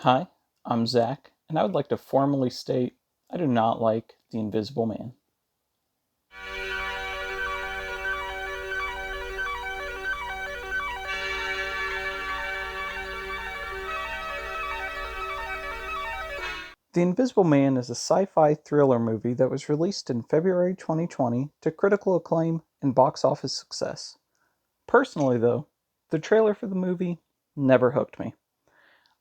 Hi, I'm Zach, and I would like to formally state I do not like The Invisible Man. The Invisible Man is a sci fi thriller movie that was released in February 2020 to critical acclaim and box office success. Personally, though, the trailer for the movie never hooked me.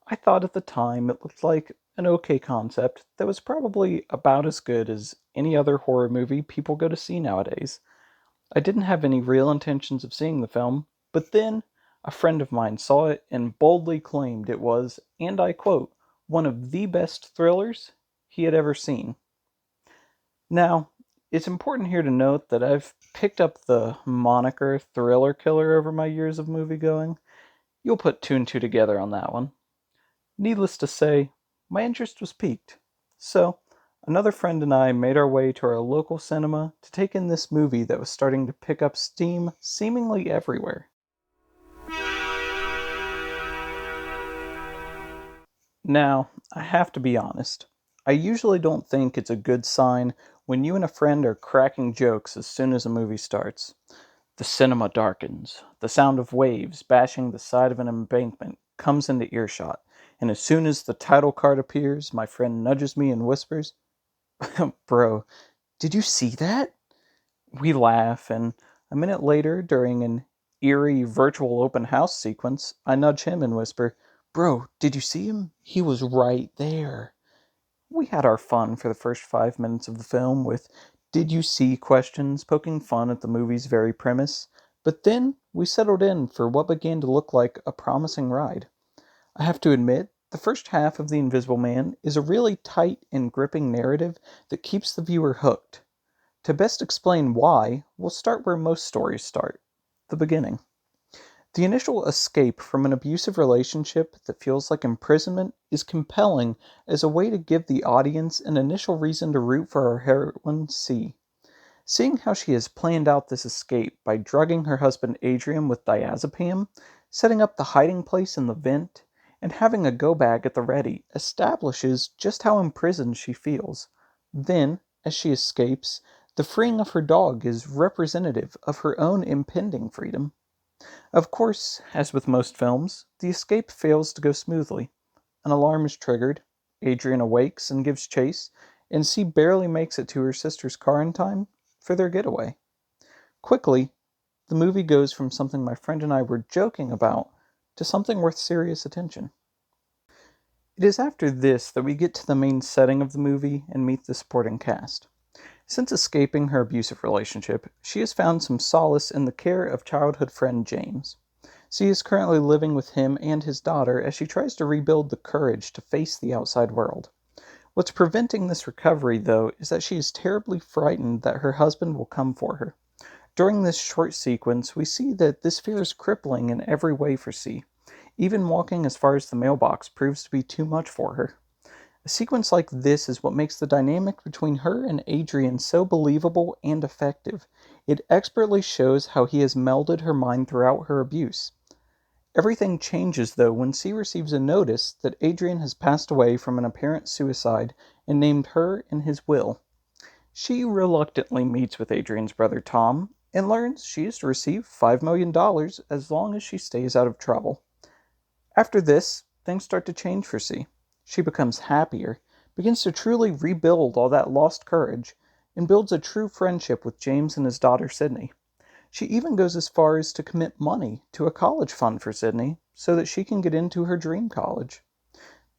I thought at the time it looked like an okay concept that was probably about as good as any other horror movie people go to see nowadays. I didn't have any real intentions of seeing the film, but then a friend of mine saw it and boldly claimed it was, and I quote, one of the best thrillers he had ever seen. Now, it's important here to note that I've picked up the moniker thriller killer over my years of movie going. You'll put two and two together on that one. Needless to say, my interest was piqued. So, another friend and I made our way to our local cinema to take in this movie that was starting to pick up steam seemingly everywhere. Now, I have to be honest. I usually don't think it's a good sign when you and a friend are cracking jokes as soon as a movie starts. The cinema darkens. The sound of waves bashing the side of an embankment comes into earshot, and as soon as the title card appears, my friend nudges me and whispers, Bro, did you see that? We laugh, and a minute later, during an eerie virtual open house sequence, I nudge him and whisper, Bro, did you see him? He was right there. We had our fun for the first 5 minutes of the film with did you see questions poking fun at the movie's very premise, but then we settled in for what began to look like a promising ride. I have to admit, the first half of The Invisible Man is a really tight and gripping narrative that keeps the viewer hooked. To best explain why, we'll start where most stories start the beginning. The initial escape from an abusive relationship that feels like imprisonment is compelling as a way to give the audience an initial reason to root for our heroine C. Seeing how she has planned out this escape by drugging her husband Adrian with diazepam, setting up the hiding place in the vent, and having a go bag at the ready establishes just how imprisoned she feels. Then, as she escapes, the freeing of her dog is representative of her own impending freedom. Of course, as with most films, the escape fails to go smoothly. An alarm is triggered, Adrian awakes and gives chase, and C barely makes it to her sister's car in time for their getaway. Quickly, the movie goes from something my friend and I were joking about to something worth serious attention. It is after this that we get to the main setting of the movie and meet the supporting cast. Since escaping her abusive relationship, she has found some solace in the care of childhood friend James. She is currently living with him and his daughter as she tries to rebuild the courage to face the outside world. What's preventing this recovery, though, is that she is terribly frightened that her husband will come for her. During this short sequence, we see that this fear is crippling in every way for C. Even walking as far as the mailbox proves to be too much for her. A sequence like this is what makes the dynamic between her and Adrian so believable and effective. It expertly shows how he has melded her mind throughout her abuse. Everything changes, though, when C receives a notice that Adrian has passed away from an apparent suicide and named her in his will. She reluctantly meets with Adrian's brother Tom and learns she is to receive $5 million as long as she stays out of trouble. After this, things start to change for C. She becomes happier, begins to truly rebuild all that lost courage, and builds a true friendship with James and his daughter Sydney. She even goes as far as to commit money to a college fund for Sydney so that she can get into her dream college.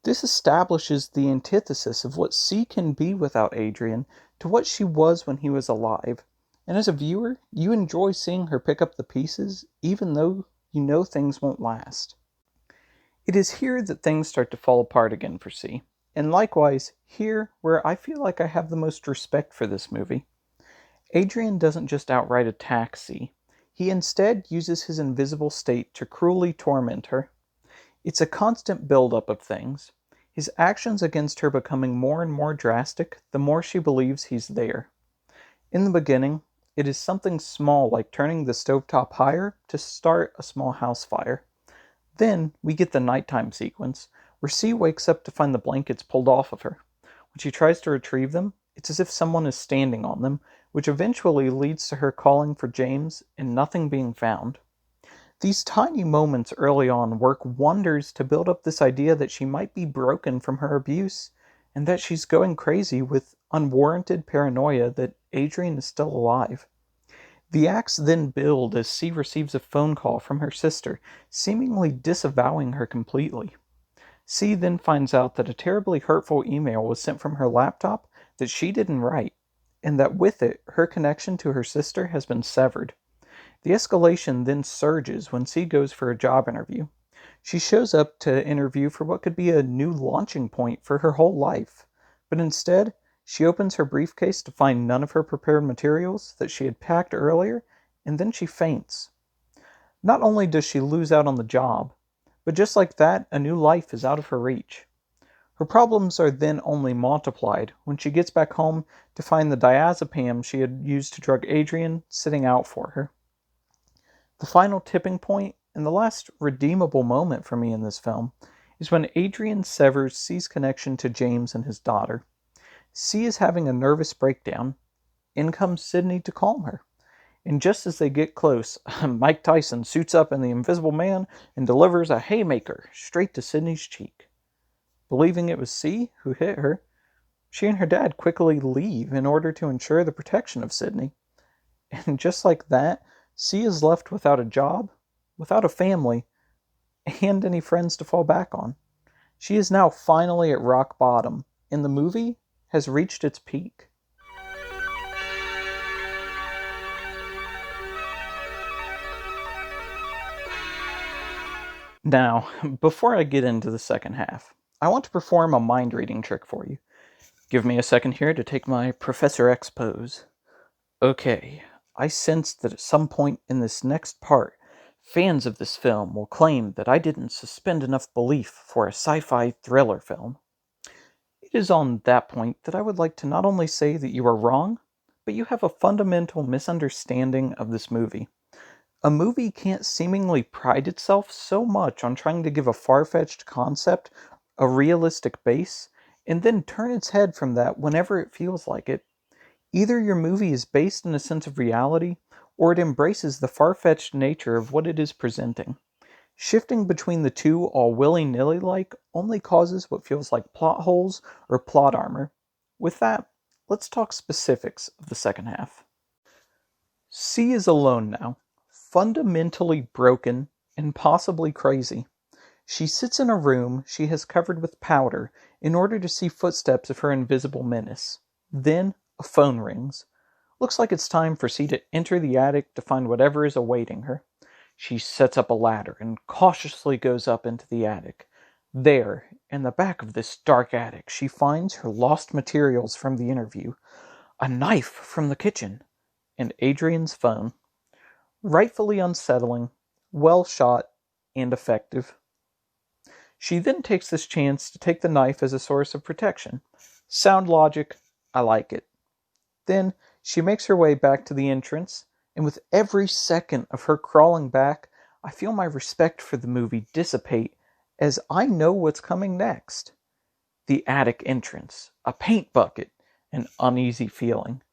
This establishes the antithesis of what C can be without Adrian to what she was when he was alive. And as a viewer, you enjoy seeing her pick up the pieces even though you know things won't last. It is here that things start to fall apart again for C. And likewise, here where I feel like I have the most respect for this movie. Adrian doesn't just outright attack C. He instead uses his invisible state to cruelly torment her. It's a constant buildup of things, his actions against her becoming more and more drastic the more she believes he's there. In the beginning, it is something small like turning the stovetop higher to start a small house fire. Then we get the nighttime sequence, where C wakes up to find the blankets pulled off of her. When she tries to retrieve them, it's as if someone is standing on them, which eventually leads to her calling for James and nothing being found. These tiny moments early on work wonders to build up this idea that she might be broken from her abuse, and that she's going crazy with unwarranted paranoia that Adrian is still alive. The acts then build as C receives a phone call from her sister, seemingly disavowing her completely. C then finds out that a terribly hurtful email was sent from her laptop that she didn't write, and that with it, her connection to her sister has been severed. The escalation then surges when C goes for a job interview. She shows up to interview for what could be a new launching point for her whole life, but instead, she opens her briefcase to find none of her prepared materials that she had packed earlier, and then she faints. Not only does she lose out on the job, but just like that, a new life is out of her reach. Her problems are then only multiplied when she gets back home to find the diazepam she had used to drug Adrian sitting out for her. The final tipping point, and the last redeemable moment for me in this film, is when Adrian severs C's connection to James and his daughter. C is having a nervous breakdown. In comes Sidney to calm her. And just as they get close, Mike Tyson suits up in the Invisible Man and delivers a haymaker straight to Sidney's cheek. Believing it was C who hit her, she and her dad quickly leave in order to ensure the protection of Sidney. And just like that, C is left without a job, without a family, and any friends to fall back on. She is now finally at rock bottom, and the movie has reached its peak. Now, before I get into the second half, I want to perform a mind reading trick for you. Give me a second here to take my Professor X pose. Okay, I sense that at some point in this next part, fans of this film will claim that I didn't suspend enough belief for a sci-fi thriller film. It is on that point that I would like to not only say that you are wrong, but you have a fundamental misunderstanding of this movie. A movie can't seemingly pride itself so much on trying to give a far-fetched concept a realistic base, and then turn its head from that whenever it feels like it. Either your movie is based in a sense of reality, or it embraces the far-fetched nature of what it is presenting. Shifting between the two all willy-nilly like only causes what feels like plot holes or plot armor. With that, let's talk specifics of the second half. C is alone now, fundamentally broken and possibly crazy. She sits in a room she has covered with powder in order to see footsteps of her invisible menace. Then, a phone rings. Looks like it's time for C to enter the attic to find whatever is awaiting her. She sets up a ladder and cautiously goes up into the attic. There, in the back of this dark attic, she finds her lost materials from the interview, a knife from the kitchen, and Adrian's phone. Rightfully unsettling, well shot, and effective. She then takes this chance to take the knife as a source of protection. Sound logic, I like it. Then she makes her way back to the entrance, and with every second of her crawling back, I feel my respect for the movie dissipate as I know what's coming next. The attic entrance, a paint bucket, an uneasy feeling,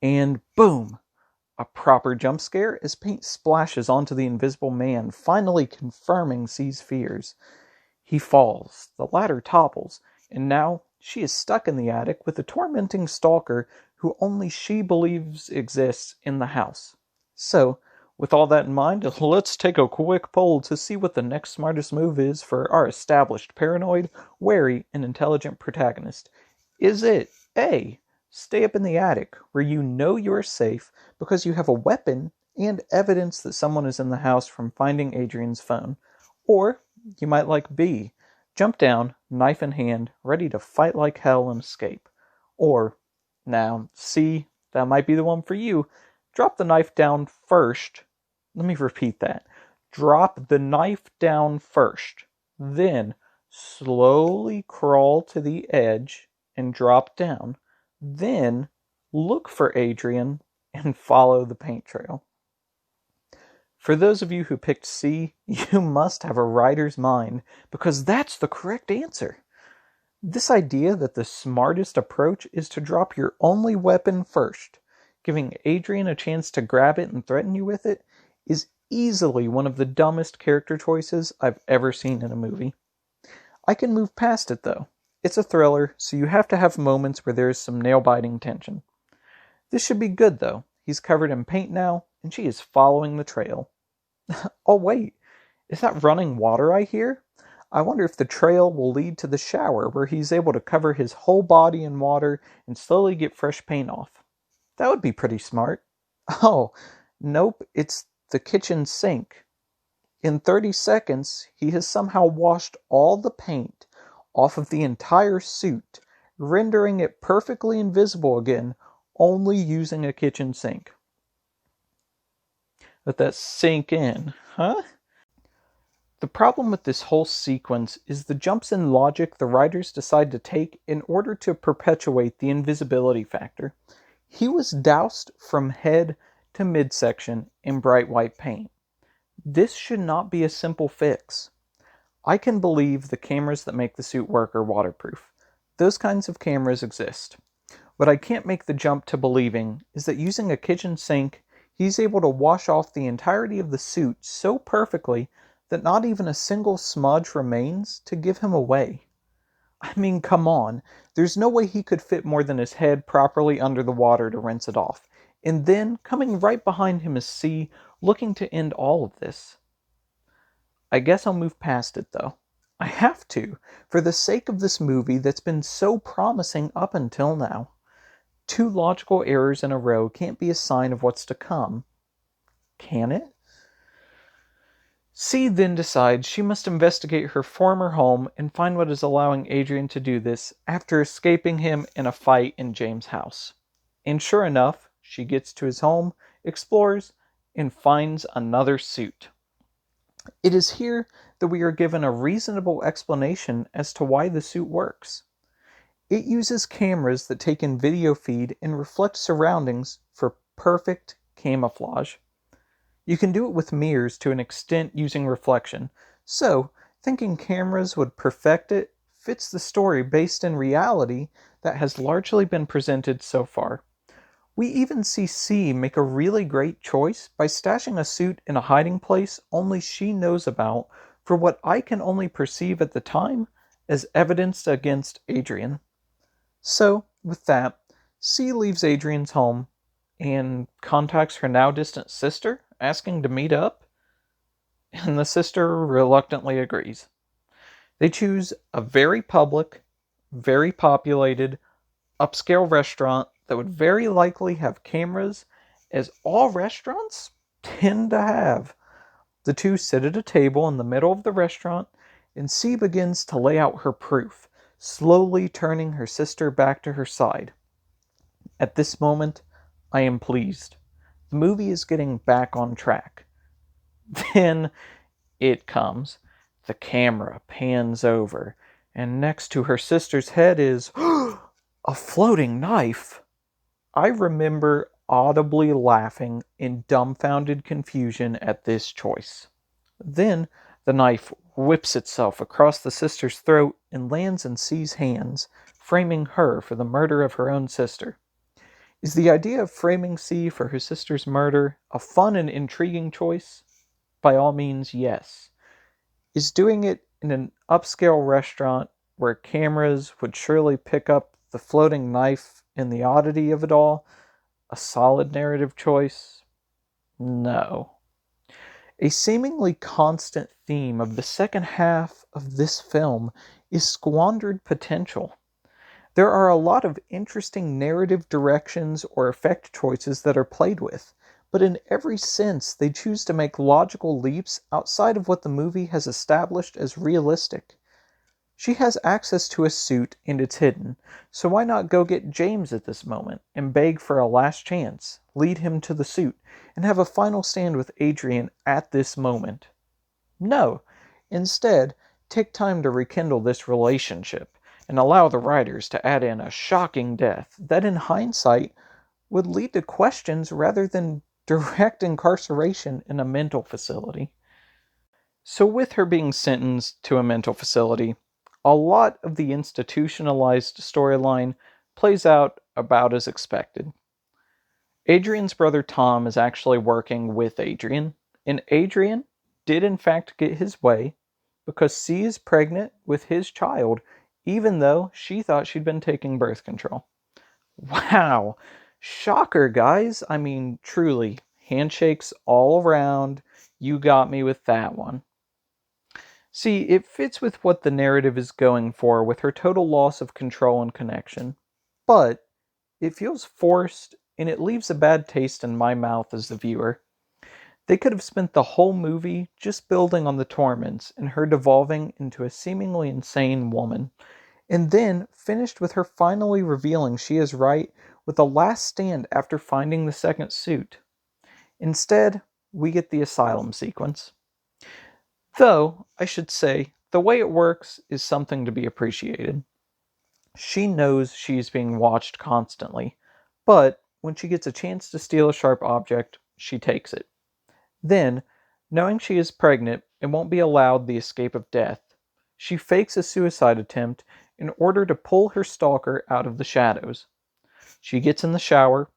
and boom! A proper jump scare as paint splashes onto the Invisible Man, finally confirming C's fears. He falls, the ladder topples, and now she is stuck in the attic with a tormenting stalker who only she believes exists in the house. So, with all that in mind, let's take a quick poll to see what the next smartest move is for our established paranoid, wary, and intelligent protagonist. Is it A, stay up in the attic where you know you're safe because you have a weapon and evidence that someone is in the house from finding Adrian's phone? Or you might like B, jump down, knife in hand, ready to fight like hell and escape. Or, now, C, that might be the one for you. Drop the knife down first. Let me repeat that. Drop the knife down first. Then, slowly crawl to the edge and drop down. Then, look for Adrian and follow the paint trail. For those of you who picked C, you must have a writer's mind, because that's the correct answer. This idea that the smartest approach is to drop your only weapon first, giving Adrian a chance to grab it and threaten you with it, is easily one of the dumbest character choices I've ever seen in a movie. I can move past it though. It's a thriller, so you have to have moments where there is some nail-biting tension. This should be good though. He's covered in paint now, and she is following the trail. Oh wait, is that running water I hear? I wonder if the trail will lead to the shower where he's able to cover his whole body in water and slowly get fresh paint off. That would be pretty smart. Oh, nope, it's the kitchen sink. In 30 seconds, he has somehow washed all the paint off of the entire suit, rendering it perfectly invisible again, only using a kitchen sink. Let that sink in, huh? The problem with this whole sequence is the jumps in logic the writers decide to take in order to perpetuate the invisibility factor. He was doused from head to midsection in bright white paint. This should not be a simple fix. I can believe the cameras that make the suit work are waterproof. Those kinds of cameras exist. What I can't make the jump to believing is that using a kitchen sink, he's able to wash off the entirety of the suit so perfectly that not even a single smudge remains to give him away. I mean, come on. There's no way he could fit more than his head properly under the water to rinse it off. And then, coming right behind him is C, looking to end all of this. I guess I'll move past it, though. I have to, for the sake of this movie that's been so promising up until now. 2 logical errors in a row can't be a sign of what's to come. Can it? C then decides she must investigate her former home and find what is allowing Adrian to do this after escaping him in a fight in James' house. And sure enough, she gets to his home, explores, and finds another suit. It is here that we are given a reasonable explanation as to why the suit works. It uses cameras that take in video feed and reflect surroundings for perfect camouflage. You can do it with mirrors to an extent using reflection, so thinking cameras would perfect it fits the story based in reality that has largely been presented so far. We even see C make a really great choice by stashing a suit in a hiding place only she knows about for what I can only perceive at the time as evidence against Adrian. So, with that, C leaves Adrian's home and contacts her now distant sister, asking to meet up, and the sister reluctantly agrees. They choose a very public, very populated, upscale restaurant that would very likely have cameras, as all restaurants tend to have. The two sit at a table in the middle of the restaurant, and C begins to lay out her proof, slowly turning her sister back to her side. At this moment, I am pleased. The movie is getting back on track. Then it comes. The camera pans over, and next to her sister's head is a floating knife. I remember audibly laughing in dumbfounded confusion at this choice. Then the knife whips itself across the sister's throat and lands in C's hands, framing her for the murder of her own sister. Is the idea of framing C for her sister's murder a fun and intriguing choice? By all means, yes. Is doing it in an upscale restaurant where cameras would surely pick up the floating knife and the oddity of it all a solid narrative choice? No. A seemingly constant theme of the second half of this film is squandered potential. There are a lot of interesting narrative directions or effect choices that are played with, but in every sense they choose to make logical leaps outside of what the movie has established as realistic. She has access to a suit and it's hidden, so why not go get James at this moment and beg for a last chance, lead him to the suit, and have a final stand with Adrian at this moment? No, instead, take time to rekindle this relationship and allow the writers to add in a shocking death that in hindsight would lead to questions rather than direct incarceration in a mental facility. So, with her being sentenced to a mental facility, a lot of the institutionalized storyline plays out about as expected. Adrian's brother Tom is actually working with Adrian, and Adrian did in fact get his way because C is pregnant with his child, even though she thought she'd been taking birth control. Wow! Shocker, guys! I mean, truly, handshakes all around. You got me with that one. See, it fits with what the narrative is going for with her total loss of control and connection. But it feels forced and it leaves a bad taste in my mouth as the viewer. They could have spent the whole movie just building on the torments and her devolving into a seemingly insane woman, and then finished with her finally revealing she is right with a last stand after finding the second suit. Instead, we get the asylum sequence. Though, I should say, the way it works is something to be appreciated. She knows she's being watched constantly, but when she gets a chance to steal a sharp object, she takes it. Then, knowing she is pregnant and won't be allowed the escape of death, she fakes a suicide attempt in order to pull her stalker out of the shadows. She gets in the shower,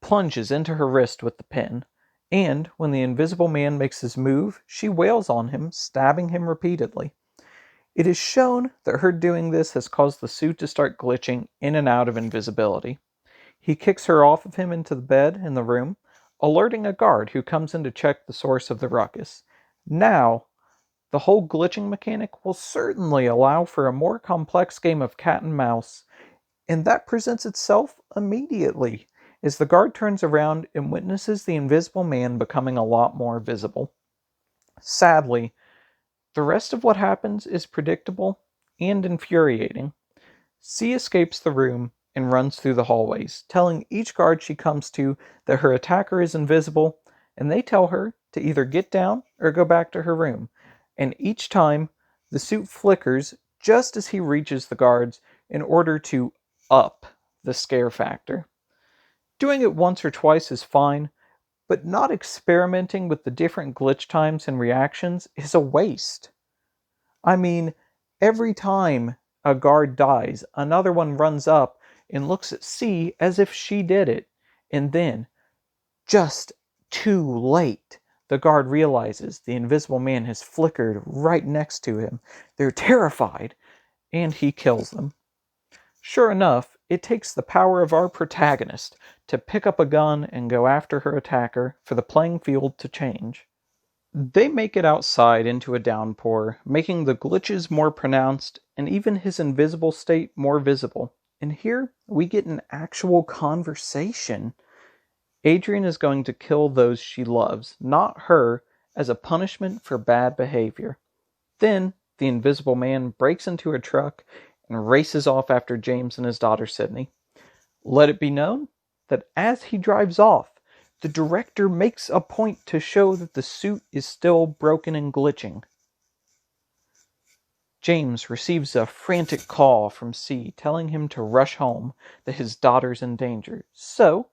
plunges into her wrist with the pin, and when the invisible man makes his move, she wails on him, stabbing him repeatedly. It is shown that her doing this has caused the suit to start glitching in and out of invisibility. He kicks her off of him into the bed in the room, alerting a guard who comes in to check the source of the ruckus. Now, the whole glitching mechanic will certainly allow for a more complex game of cat and mouse, and that presents itself immediately as the guard turns around and witnesses the invisible man becoming a lot more visible. Sadly, the rest of what happens is predictable and infuriating. C escapes the room and runs through the hallways, telling each guard she comes to that her attacker is invisible, and they tell her to either get down or go back to her room. And each time, the suit flickers just as he reaches the guards in order to up the scare factor. Doing it once or twice is fine, but not experimenting with the different glitch times and reactions is a waste. I mean, every time a guard dies, another one runs up and looks at C as if she did it. And then, just too late, the guard realizes the invisible man has flickered right next to him. They're terrified, and he kills them. Sure enough, it takes the power of our protagonist to pick up a gun and go after her attacker for the playing field to change. They make it outside into a downpour, making the glitches more pronounced and even his invisible state more visible. And here we get an actual conversation. Adrian is going to kill those she loves, not her, as a punishment for bad behavior. Then the invisible man breaks into a truck and races off after James and his daughter Sydney. Let it be known that as he drives off, the director makes a point to show that the suit is still broken and glitching. James receives a frantic call from C telling him to rush home, that his daughter's in danger. So,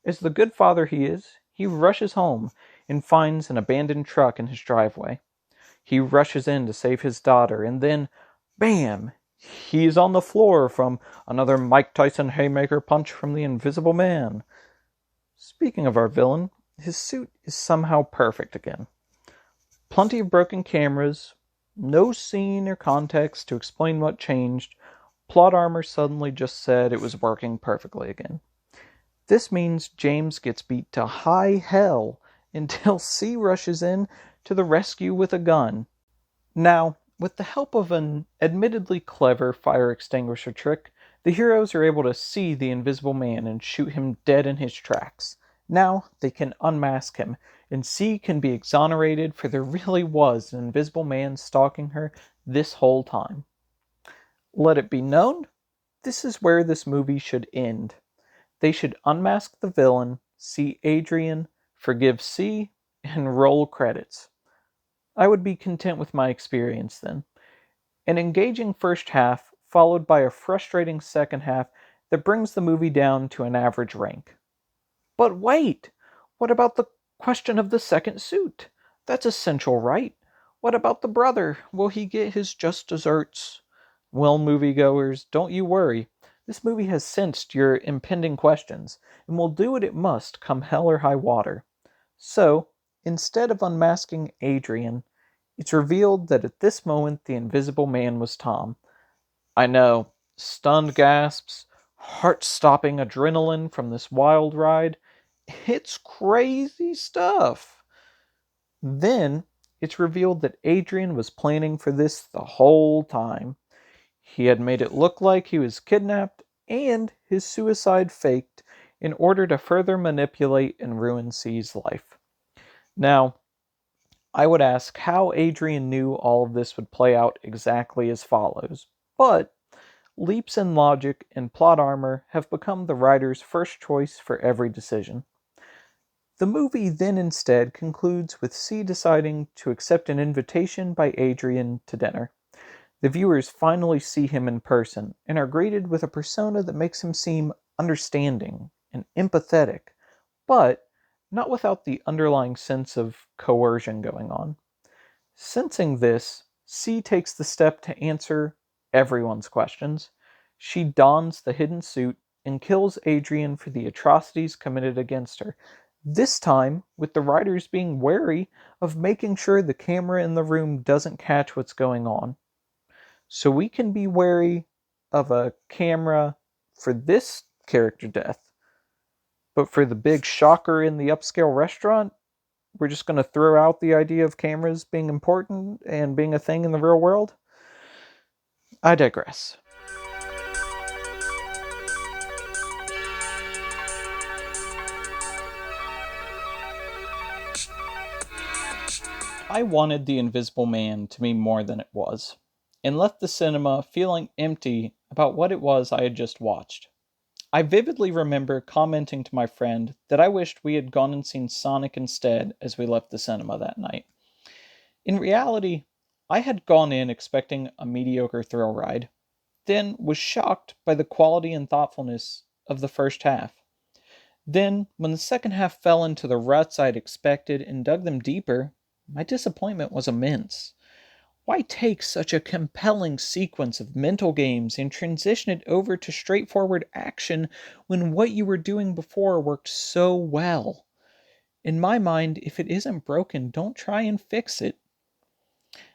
as the good father he is, he rushes home and finds an abandoned truck in his driveway. He rushes in to save his daughter, and then, bam! He is on the floor from another Mike Tyson haymaker punch from the Invisible Man. Speaking of our villain, his suit is somehow perfect again. Plenty of broken cameras, no scene or context to explain what changed. Plot armor suddenly just said it was working perfectly again. This means James gets beat to high hell until C rushes in to the rescue with a gun. Now, with the help of an admittedly clever fire extinguisher trick, the heroes are able to see the Invisible Man and shoot him dead in his tracks. Now they can unmask him, and C can be exonerated, for there really was an Invisible Man stalking her this whole time. Let it be known, this is where this movie should end. They should unmask the villain, see Adrian, forgive C, and roll credits. I would be content with my experience then. An engaging first half, followed by a frustrating second half that brings the movie down to an average rank. But wait! What about the question of the second suit? That's essential, right? What about the brother? Will he get his just desserts? Well, moviegoers, don't you worry. This movie has sensed your impending questions, and will do what it must come hell or high water. So, instead of unmasking Adrian, it's revealed that at this moment the Invisible Man was Tom. I know, stunned gasps, heart stopping adrenaline from this wild ride. It's crazy stuff. Then it's revealed that Adrian was planning for this the whole time. He had made it look like he was kidnapped and his suicide faked in order to further manipulate and ruin C's life. Now, I would ask how Adrian knew all of this would play out exactly as follows, but leaps in logic and plot armor have become the writer's first choice for every decision. The movie then instead concludes with C deciding to accept an invitation by Adrian to dinner. The viewers finally see him in person and are greeted with a persona that makes him seem understanding and empathetic, but not without the underlying sense of coercion going on. Sensing this, C takes the step to answer everyone's questions. She dons the hidden suit and kills Adrian for the atrocities committed against her. This time, with the writers being wary of making sure the camera in the room doesn't catch what's going on. So we can be wary of a camera for this character death, but for the big shocker in the upscale restaurant, we're just going to throw out the idea of cameras being important and being a thing in the real world? I digress. I wanted The Invisible Man to be more than it was, and left the cinema feeling empty about what it was I had just watched. I vividly remember commenting to my friend that I wished we had gone and seen Sonic instead as we left the cinema that night. In reality, I had gone in expecting a mediocre thrill ride, then was shocked by the quality and thoughtfulness of the first half. Then, when the second half fell into the ruts I'd expected and dug them deeper, my disappointment was immense. Why take such a compelling sequence of mental games and transition it over to straightforward action when what you were doing before worked so well? In my mind, if it isn't broken, don't try and fix it.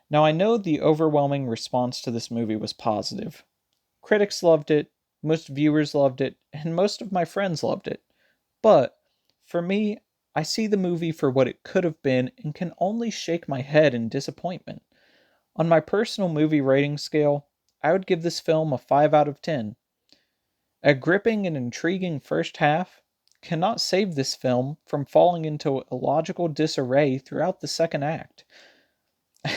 Now, I know the overwhelming response to this movie was positive. Critics loved it, most viewers loved it, and most of my friends loved it. But, for me, I see the movie for what it could have been and can only shake my head in disappointment. On my personal movie rating scale, I would give this film a 5 out of 10. A gripping and intriguing first half cannot save this film from falling into illogical disarray throughout the second act.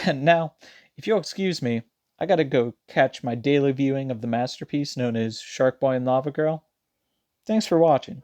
And now, if you'll excuse me, I gotta go catch my daily viewing of the masterpiece known as Shark Boy and Lava Girl. Thanks for watching.